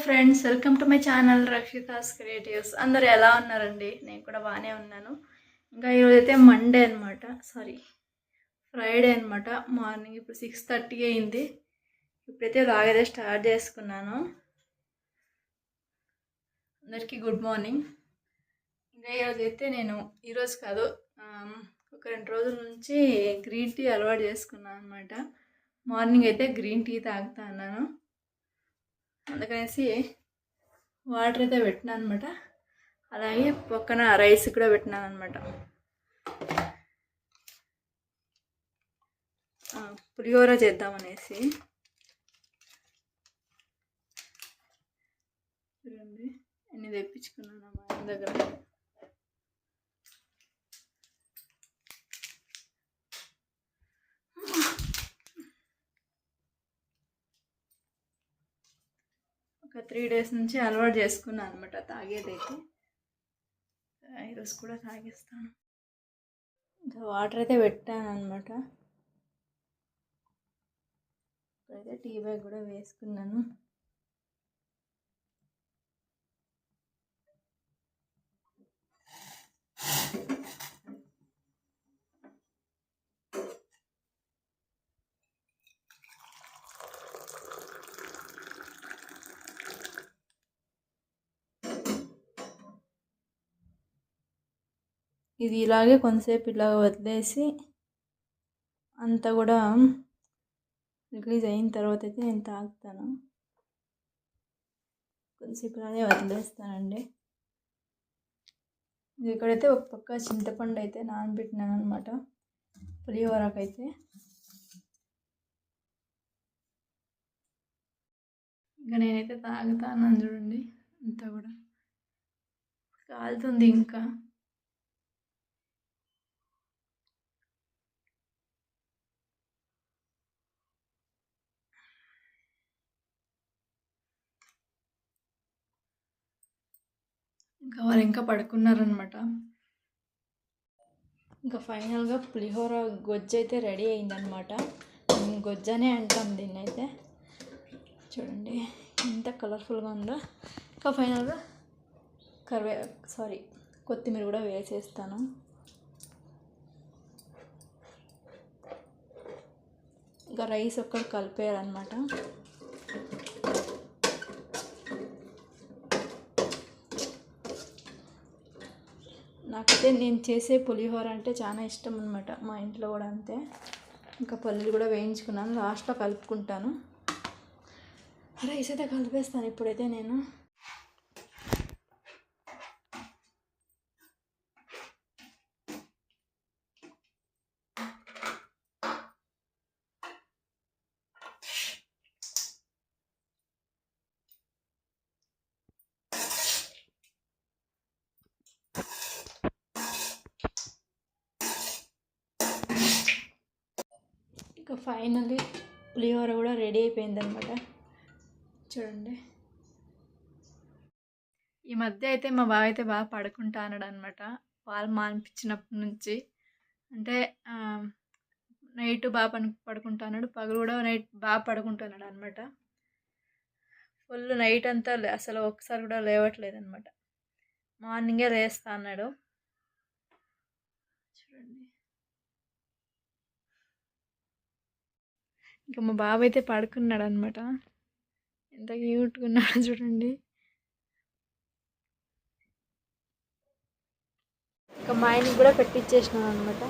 Friends, welcome to my channel Rakshita's creatives. అందరు ఎలా ఉన్నారండి? నేను కూడా బాగానే ఉన్నాను. ఇంకా ఈరోజైతే మండే అనమాట, ఫ్రైడే అనమాట. మార్నింగ్ ఇప్పుడు 6:30 అయింది. ఇప్పుడైతే లాగైతే స్టార్ట్ చేసుకున్నాను. అందరికీ గుడ్ మార్నింగ్. ఇంకా ఈరోజైతే నేను ఈరోజు కాదు, ఒక 2 రోజుల నుంచి గ్రీన్ టీ అలవాటు చేసుకున్నాను అనమాట. మార్నింగ్ అయితే గ్రీన్ టీ తాగుతా అన్నాను, అందుకనేసి వాటర్ అయితే పెట్టినాను అనమాట. అలాగే పక్కన రైస్ కూడా పెట్టినాను అనమాట. పులిహోర చేద్దామనేసి. చూడండి అన్నీ తెప్పించుకున్నాను మా ఆయన దగ్గర. ఒక 3 days నుంచి అలవాటు చేసుకున్నాను అనమాట తాగేదైతే. ఈరోజు కూడా తాగేస్తాను. ఇంకా వాటర్ అయితే పెట్టాను అనమాట. ఇప్పుడైతే టీ బ్యాగ్ కూడా వేసుకున్నాను. ఇది ఇలాగే కొంతసేపు ఇలాగ వదిలేసి అంతా కూడా రిలీజ్ అయిన తర్వాత అయితే నేను తాగుతాను. కొంతసేపు ఇలాగే వదిలేస్తానండి. ఇక్కడైతే ఒక పక్క చింతపండు అయితే నానబెట్టినాను అనమాట పులిహోరకైతే. ఇంకా నేనైతే తాగుతాను. చూడండి అంతా కూడా కాలుతుంది. ఇంకా వాళ్ళు ఇంకా పడుకున్నారనమాట. ఇంకా ఫైనల్గా పులిహోర గొజ్జు అయితే రెడీ అయిందనమాట. గొజ్జనే అంటాం దీన్ని అయితే. చూడండి ఎంత కలర్ఫుల్గా ఉందో. ఇంకా ఫైనల్గా కొత్తిమీర కూడా వేసేస్తాను. ఇంకా రైస్ ఒక్కటి కలిపేయాలన్నమాట. నాకైతే నేను చేసే పులిహోర అంటే చాలా ఇష్టం అనమాట. మా ఇంట్లో కూడా అంతే. ఇంకా పల్లీలు కూడా వేయించుకున్నాను, లాస్ట్లో కలుపుకుంటాను. రైస్ అయితే కలిపేస్తాను ఇప్పుడైతే నేను. ఇంకా ఫైనల్లీ పులిహోర కూడా రెడీ అయిపోయిందనమాట. చూడండి, ఈ మధ్య అయితే మా బావ అయితే బాగా పడుకుంటా అన్నాడు అనమాట. పాలు మానిపించినప్పటి నుంచి. అంటే నైట్ బాగా పడుకుంటా అన్నాడు, పగలు కూడా నైట్ బాగా పడుకుంటున్నాడు అనమాట. ఫుల్ నైట్ అంతా అసలు ఒకసారి కూడా లేవట్లేదు అనమాట. మార్నింగే లేస్తా అన్నాడు. చూడండి, ఇంకా మా బాబు అయితే పడుకున్నాడు అనమాట. ఎంత క్యూట్గా ఉన్నాడో చూడండి. ఇంకా మా ఆయనకి కూడా పెట్టించేసినాను అనమాట.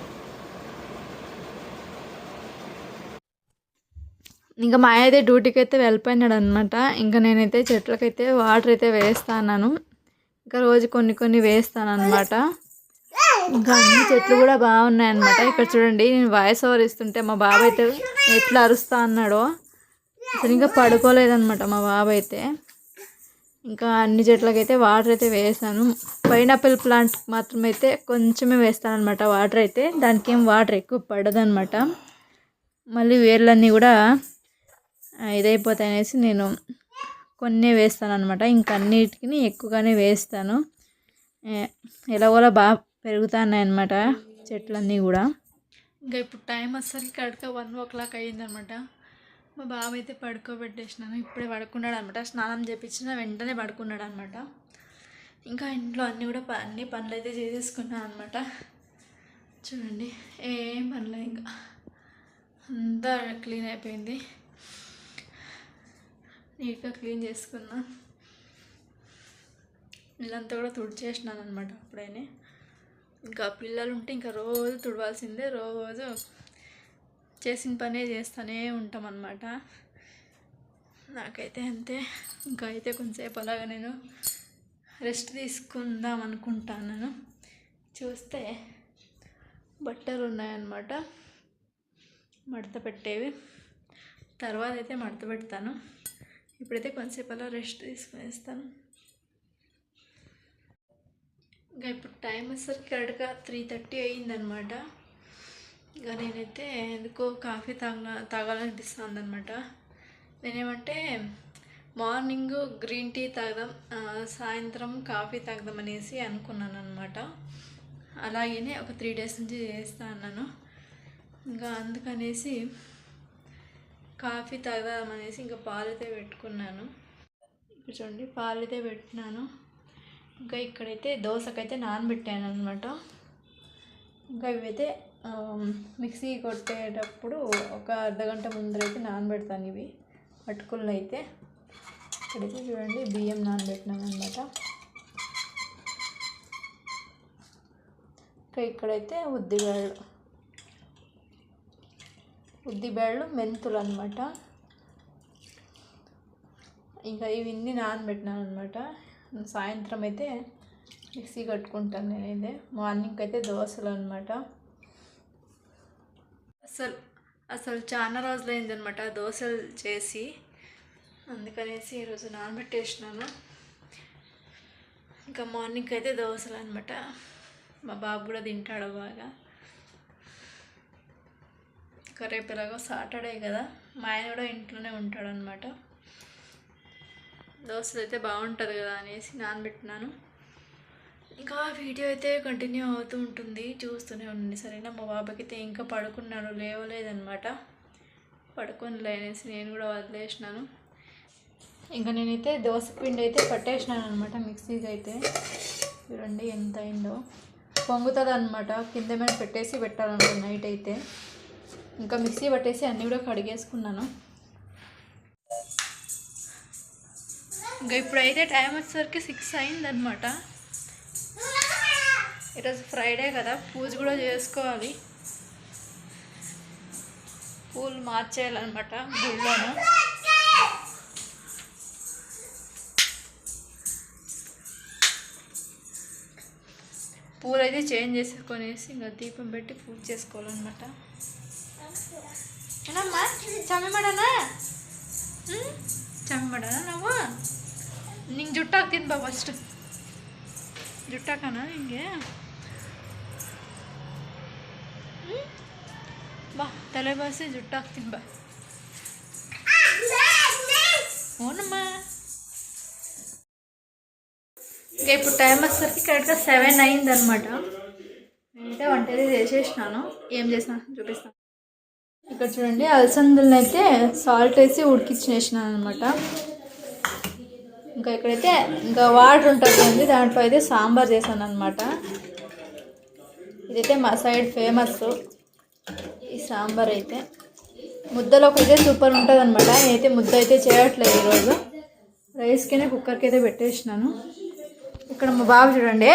ఇంకా మా ఆయన అయితే డ్యూటీకి అయితే వెళ్ళిపోయినాడు అనమాట. ఇంకా నేనైతే చెట్లకైతే వాటర్ అయితే వేస్తాను. ఇంకా రోజు కొన్ని వేస్తాను అనమాట. ఇంకా అన్ని చెట్లు కూడా బాగున్నాయన్నమాట. ఇక్కడ చూడండి, నేను వాయిస్ ఓవర్ ఇస్తుంటే మా బాబు అయితే ఎట్లా అరుస్తా అన్నాడో. అసలు ఇంకా పడుకోలేదన్నమాట మా బాబు అయితే. ఇంకా అన్ని చెట్లకైతే వాటర్ అయితే వేసాను. పైనాపిల్ ప్లాంట్ మాత్రం అయితే కొంచెమే వేస్తాను అనమాట వాటర్ అయితే. దానికి ఏం వాటర్ ఎక్కువ పడదనమాట. మళ్ళీ వేర్లన్నీ కూడా ఇదైపోతాయి అనేసి నేను కొన్ని వేస్తాను అనమాట. ఇంకా అన్నిటికీ ఎక్కువగానే వేస్తాను. ఎలాగోలా బాగా పెరుగుతున్నాయన్నమాట చెట్లన్నీ కూడా. ఇంకా ఇప్పుడు టైం వచ్చేసరికి కరెక్ట్గా 1 o'clock అయ్యిందనమాట. మా బాబు అయితే పడుకోబెట్టేసినాను, ఇప్పుడే పడుకున్నాడు అనమాట. స్నానం చేయించిన వెంటనే పడుకున్నాడు అనమాట. ఇంకా ఇంట్లో అన్నీ కూడా అన్ని పనులు అయితే చేసేసుకున్నాను అనమాట. చూడండి ఏం పనులు ఇంకా అంతా క్లీన్ అయిపోయింది, నీట్గా క్లీన్ చేసుకున్నా. ఇల్లంతా కూడా తుడిచేసినాను అనమాట అప్పుడైనా. ఇంకా పిల్లలు ఉంటే ఇంకా రోజు తుడవాల్సిందే, రోజు చేసిన పనే చేస్తూనే ఉంటాం అన్నమాట. నాకైతే అంతే. ఇంకా అయితే కొంచెంసేపు అలాగా నేను రెస్ట్ తీసుకుందాం అనుకుంటాను. చూస్తే బట్టలు ఉన్నాయన్నమాట మడత పెట్టేవి, తర్వాత అయితే మడత పెడతాను. ఇప్పుడైతే కొంచెంసేపు అలా రెస్ట్ తీసుకునేస్తాను. ఇంకా ఇప్పుడు టైం వచ్చేసరికి కరెక్ట్గా 3:30 అయ్యిందనమాట. ఇంకా నేనైతే ఎందుకో కాఫీ తాగాలనిపిస్తుంది అనమాట. నేనేమంటే మార్నింగ్ గ్రీన్ టీ తాగదాం, సాయంత్రం కాఫీ తాగదాం అనేసి అనుకున్నాను అనమాట. అలాగనే ఒక 3 days నుంచి చేస్తా అన్నాను. ఇంకా అందుకనేసి కాఫీ తాగదామనేసి ఇంకా పాలైతే పెట్టుకున్నాను. ఇప్పుడు చూడండి పాలైతే పెట్టినాను. ఇంకా ఇక్కడైతే దోశకైతే నానబెట్టాను అనమాట. ఇంకా ఇవైతే మిక్సీ కొట్టేటప్పుడు ఒక అర్ధగంట ముందరైతే నానబెడతాను ఇవి అటుకులను అయితే. ఇక్కడైతే చూడండి బియ్యం నానబెట్టినాను అనమాట. ఇంకా ఇక్కడైతే ఉద్దిబేళ్ళు మెంతులు అనమాట. ఇంకా ఇవన్నీ నానబెట్టినాను అనమాట. సాయంత్రం అయితే మిక్సీ కట్టుకుంటాను నేనైతే. మార్నింగ్ అయితే దోశలు అనమాట. అసలు చాలా రోజులైంది అనమాట దోశలు చేసి, అందుకనేసి ఈరోజు నానబెట్టేసినాను. ఇంకా మార్నింగ్ అయితే దోశలు అనమాట. మా బాబు కూడా తింటాడు బాగా. ఇంకా రేపు ఎలాగో సాటర్డే కదా, మా ఆయన కూడా ఇంట్లోనే ఉంటాడు అనమాట. దోశలు అయితే బాగుంటుంది కదా అనేసి నానబెట్టినాను. ఇంకా వీడియో అయితే కంటిన్యూ అవుతూ ఉంటుంది, చూస్తూనే ఉండండి సరేనా. మా బాబాకి అయితే ఇంకా పడుకున్నాడు, లేవలేదనమాట. పడుకొని అనేసి నేను కూడా వదిలేసినాను. ఇంకా నేనైతే దోశ పిండి అయితే పట్టేసినాను అనమాట మిక్సీకి అయితే. చూడండి ఎంత అయిందో, పొంగుతుంది అనమాట. కింద మీద పెట్టాలన్నమాట నైట్ అయితే. ఇంకా మిక్సీ పట్టేసి అన్నీ కూడా కడిగేసుకున్నాను. ఇంకా ఇప్పుడైతే టైం వచ్చేసరికి 6 అయిందనమాట. ఈరోజు ఫ్రైడే కదా, పూజ కూడా చేసుకోవాలి. పూలు మార్చేయాలన్నమాట గుళ్ళోను. పూలు అయితే చేంజ్ చేసుకొనేసి ఇంకా దీపం పెట్టి పూజ చేసుకోవాలన్నమాట. ఏనమ్మా చమ్మిమడనా నువ్వు ನಿಂಗೆ ಜುಟ್ಟು ಹಾಕ್ತೀನಿ ಬಾ, ಫಸ್ಟ್ ಜುಟ್ಟು ಹಾಕೋಣ ಹಿಂಗೆ. ಬಾ ತಲೆ ಬಾಸಿ ಜುಟ್ಟು ಹಾಕ್ತೀನಿ ಬಾ. అవునమ్మ. ఇంకా ఇప్పుడు టైం వచ్చేసరికి కరెక్ట్గా 7 అయిందనమాట. నేనైతే వంట అయితే చేసేసినాను. ఏం చేసినా చూపిస్తాను. ఇక్కడ చూడండి అలసందలను అయితే సాల్ట్ వేసి ఉడికించేసినాను అనమాట. ఇంకా ఇక్కడైతే ఇంకా వాటర్ ఉంటుంది, దాంట్లో అయితే సాంబార్ చేశాను అనమాట. ఇదైతే మా సైడ్ ఫేమస్ ఈ సాంబార్ అయితే. ముద్దలోకి అయితే సూపర్ ఉంటుంది అనమాట. నేనైతే ముద్ద అయితే చేయట్లేదు ఈరోజు, రైస్కైనా కుక్కర్కి అయితే పెట్టేసినాను. ఇక్కడ మా బాబు చూడండి,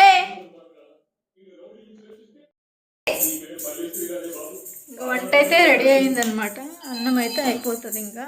ఇంకా వంట అయితే రెడీ అయిందనమాట. అన్నం అయితే అయిపోతుంది. ఇంకా